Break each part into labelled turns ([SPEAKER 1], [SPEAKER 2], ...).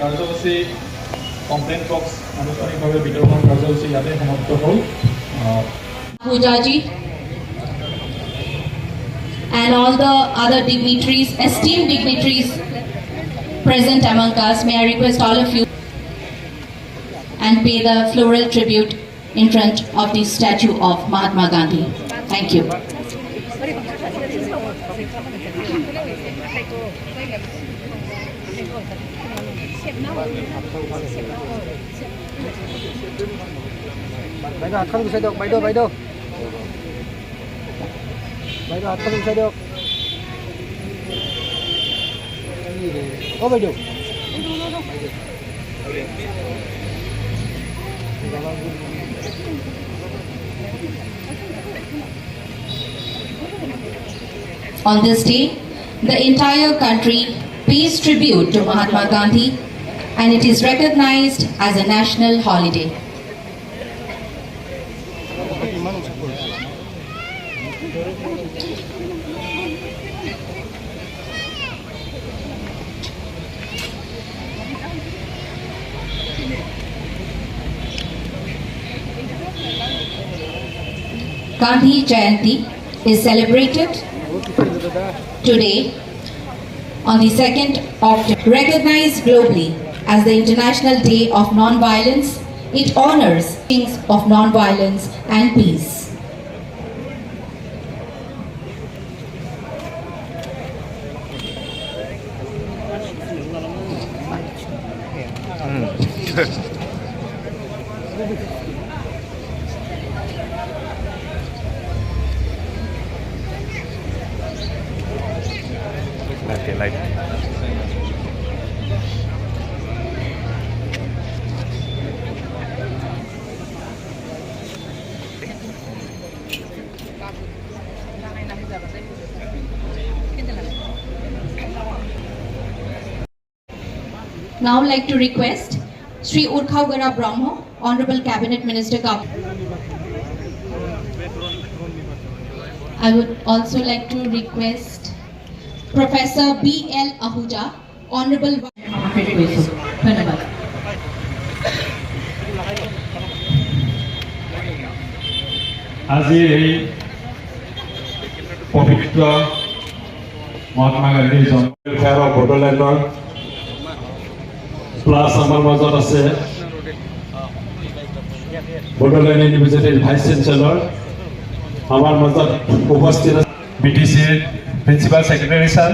[SPEAKER 1] কাৰ্যসূচী complain box আনুষ্ঠানিকভাৱে বিতৰণৰ কাৰ্যসূচী ইয়াতে সমাপ্ত হ'ল।
[SPEAKER 2] Pujaji and all the other dignitaries, esteemed dignitaries present among us, may I request all of you and pay the floral tribute in front of the statue of Mahatma Gandhi. Thank you.
[SPEAKER 3] Baik, akan bisa dok, baik dok. Baik, akan bisa dok. Oh, baik dok.
[SPEAKER 2] On this day, the entire country pays tribute to Mahatma Gandhi, and it is recognized as a national holiday. Gandhi Jayanti is celebrated today on the 2nd of recognized globally as the International Day of Non-Violence. It honors things of non-violence and peace.
[SPEAKER 4] Okay, like.
[SPEAKER 2] Now I would like to request Sri Urkhaugara Brahmo, Honorable Cabinet Minister. I would also like to request Professor B.L. Ahuja, Honorable Dhanyabad.
[SPEAKER 1] আজি এই পবিত্ৰ মহাত্মা গান্ধীৰ জন্ম বড়োলেণ্ডৰ plus আমাৰ মাজত আছে বড়োলেণ্ড ইউনিভাৰ্চিটিৰ vice চেঞ্চেলৰ আমাৰ মাজত উপস্থিত আছে বিটিচিৰ প্ৰিন্সিপাল সেক্ৰেটাৰী স্যাৰ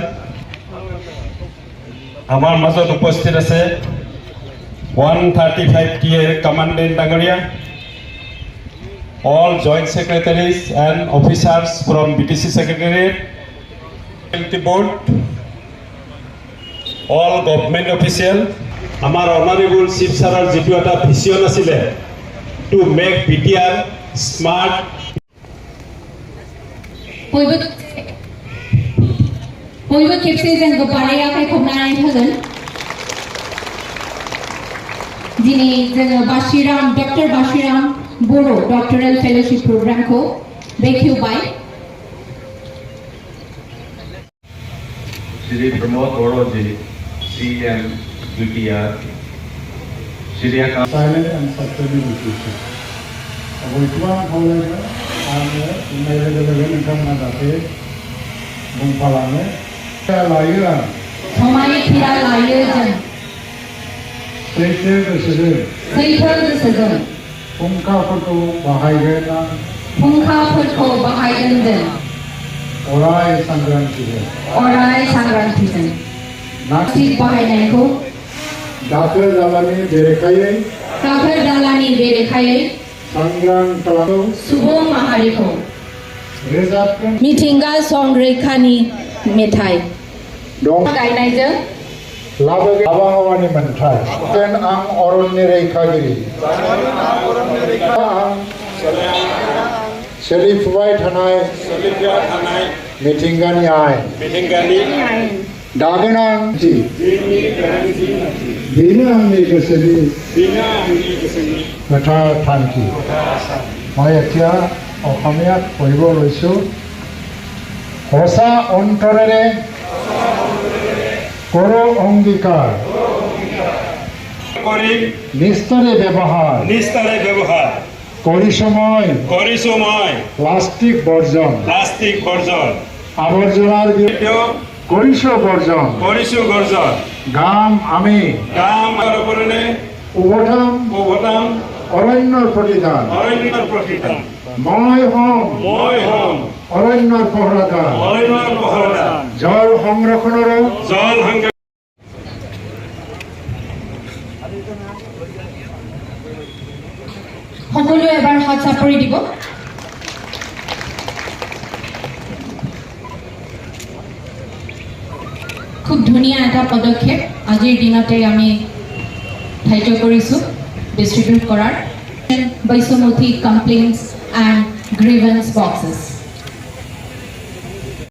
[SPEAKER 1] আমাৰ মাজত উপস্থিত আছে 135 TA কমান্ডেন্ট ডাঙৰীয়া all joint secretaries and officers from BTC Secretariat, board, all government official, our honorable chief sir jitu eta vision asile to make BTR smart.
[SPEAKER 2] Poiba kepse jang goparaya kai khobnai thagan jini jang Bashiram Dr. Bashiram Boro Doctoral Fellowship Program ko bekhiu by
[SPEAKER 5] Shri Pramod Boro ji CM UTR Shri Akam
[SPEAKER 6] silent and sustainable education. Aboituan holaga ane inailegele ngamna date bungpalane laira
[SPEAKER 2] samay thira laye jan
[SPEAKER 6] seifer decision Pungkaफोरखौ बाहायगोन array सांग्रांथिजों plastic बाहायनायखौ दाखोर दालानि बेरेखायै सांग्रां खालामो सुबुं माहारिखौ मिथिंगा संरैखानि मेथाइ गायनायजों आबहावानि मोन्थाय आं अरननि रैखागिरि आं सोलिफुबाय थानाय मिथिंगानि आयेन दागोन आं बेनो आंनि गोसोनि गोथार थांखि মই এতিয়া অসমীয়াত পঢ়িব লৈছোঁ সঁচা অন্তৰেৰে কৰো অংগীকাৰ
[SPEAKER 1] কৰিম
[SPEAKER 6] নিষ্ঠাৰে ব্যৱহাৰ
[SPEAKER 1] নিষ্ঠাৰে ব্যৱহাৰ
[SPEAKER 6] কৰিছোঁ মই
[SPEAKER 1] কৰিছোঁ মই
[SPEAKER 6] প্লাষ্টিক বৰ্জন
[SPEAKER 1] প্লাষ্টিক বৰ্জন
[SPEAKER 6] আৱৰ্জনাৰ
[SPEAKER 1] এতিয়াও
[SPEAKER 6] কৰিছোঁ বৰ্জন
[SPEAKER 1] কৰিছোঁ গৰ্জন
[SPEAKER 6] গাম আমি
[SPEAKER 1] কাম আৰু কৰিলে
[SPEAKER 6] উভতাম
[SPEAKER 1] উভতাম
[SPEAKER 6] অৰণ্যৰ প্ৰতিদান
[SPEAKER 1] অৰণ্যৰ প্ৰতিদান
[SPEAKER 6] মই হ'ম অৰণ্যৰ পহৰাদাৰ
[SPEAKER 1] অৰণ্যৰ পহৰাদাৰ
[SPEAKER 6] জল সংৰক্ষণৰো
[SPEAKER 1] জল সংৰক্ষণ
[SPEAKER 2] সকলোৱে এবাৰ হাত চাপৰি দিব। খুব ধুনীয়া এটা পদক্ষেপ আজিৰ দিনতে আমি ধাৰ্য কৰিছোঁ ডিষ্ট্ৰিবিউট কৰাৰ বাইচুমুঠি কমপ্লেইনছ এণ্ড গ্ৰিভেন্স বক্সেছ।